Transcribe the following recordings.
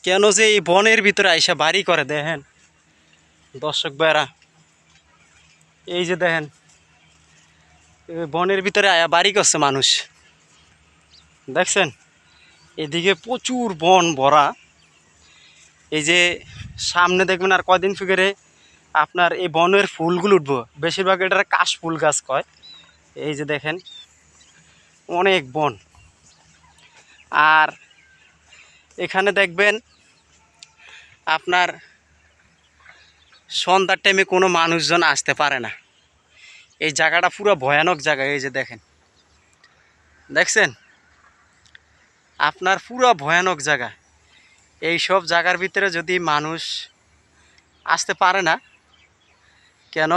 কেন যে এই বনের ভিতরে আইসা বাড়ি করে দেখেন দর্শক ভাইরা, এই যে দেখেন বনের ভিতরে আয়া বাড়ি করছে মানুষ, দেখছেন এদিকে প্রচুর বন ভরা। এই যে সামনে দেখবেন আর কয়দিন ফিরে আপনার এই বনের ফুলগুলো উঠবো, বেশিরভাগ এটা কাশ ফুল গাছ কয়। এই যে দেখেন অনেক বন, আর এখানে দেখবেন আপনার সন্ধ্যার টাইমে কোনো মানুষজন আসতে পারে না। এই জায়গাটা পুরো ভয়ানক জায়গা। এই যে দেখেন, দেখছেন আপনার পুরো ভয়ানক জায়গা। এই সব জায়গার ভিতরে যদি মানুষ আসতে পারে না কেন,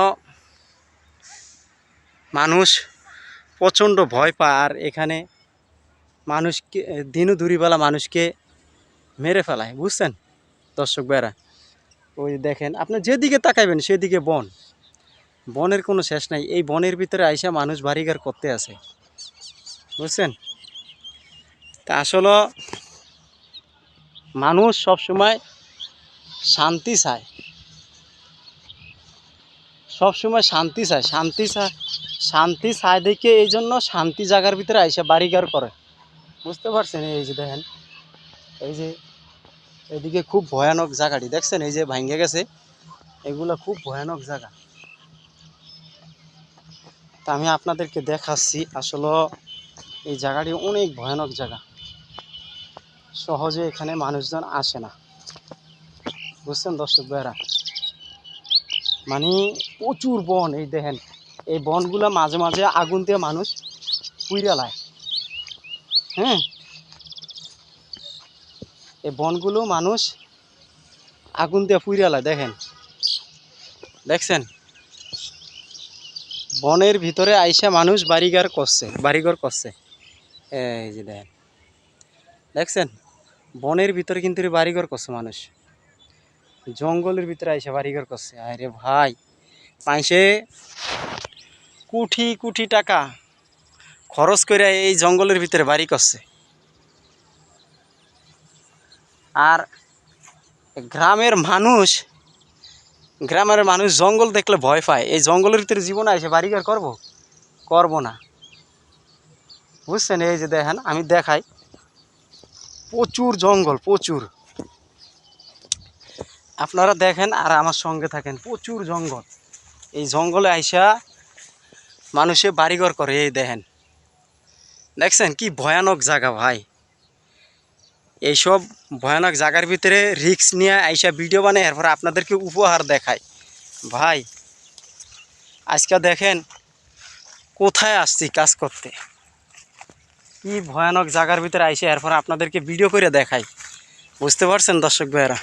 মানুষ প্রচণ্ড ভয় পায়। আর এখানে মানুষকে দিনদুপুরবেলা মানুষকে মেরে ফেলায়, বুঝছেন দর্শক ভাইরা। ওই দেখেন আপনি যেদিকে তাকাইবেন সেদিকে বন, বনের কোনো শেষ নাই। এই বনের ভিতরে আইসা মানুষ বাড়িঘর করতে আছে, বুঝছেন। তা আসলে মানুষ সবসময় শান্তি চায়, সবসময় শান্তি চায়, শান্তি চায় দেখে এই জন্য শান্তি জায়গার ভিতরে আইসা বাড়িঘর করে, বুঝতে পারছেন। এই যে দেখেন, এই যে এদিকে খুব ভয়ানক জায়গাটি দেখছেন, এই যে ভাঙ্গে গেছে, এগুলো খুব ভয়ানক জায়গা। তা আমি আপনাদেরকে দেখাচ্ছি আসলে এই জায়গাটি অনেক ভয়ানক জায়গা, সহজে এখানে মানুষজন আসে না, বুঝছেন দর্শক ভাইরা। মানে প্রচুর বন, এই দেখেন এই বনগুলো মাঝে মাঝে আগুন দিয়ে মানুষ পুইরা লায়। হ্যাঁ, এই বনগুলো মানুষ আগুন দিয়ে পুইরা লায়, দেখেন দেখছেন। বনের ভিতরে আইসা মানুষ বাড়িঘর করছে। এই যে দেখেন, দেখছেন বনের ভিতরে কিন্তু বাড়িঘর করছে মানুষ, জঙ্গলের ভিতরে আইসা বাড়িঘর করছে। আরে ভাই, পাইছে কোটি কোটি টাকা খরচ করে এই জঙ্গলের ভিতরে বাড়ি করছে। আর গ্রামের মানুষ জঙ্গল দেখলে ভয় পায়, এই জঙ্গলের ভিতরে জীবনে এসে বাড়িঘর করব না, বুঝছেন। এই যে দেখেন আমি দেখাই, প্রচুর জঙ্গল, প্রচুর। আপনারা দেখেন আর আমার সঙ্গে থাকেন, প্রচুর জঙ্গল। এই জঙ্গলে আইসা মানুষে বাড়িঘর করে। এই দেখেন, দেখছেন কি ভয়ানক জায়গা ভাই। এইসব ভয়ানক জায়গার ভিতরে রিস্ক নিয়ে আইসা ভিডিও বানায়, এরপর আপনাদেরকে উপহার দেখায়। ভাই আজকে দেখেন কোথায় আসছি কাজ করতে, কি ভয়ানক জায়গার ভিতরে আইসে এরপর আপনাদেরকে ভিডিও করে দেখাই, বুঝতে পারছেন দর্শক ভাইয়েরা।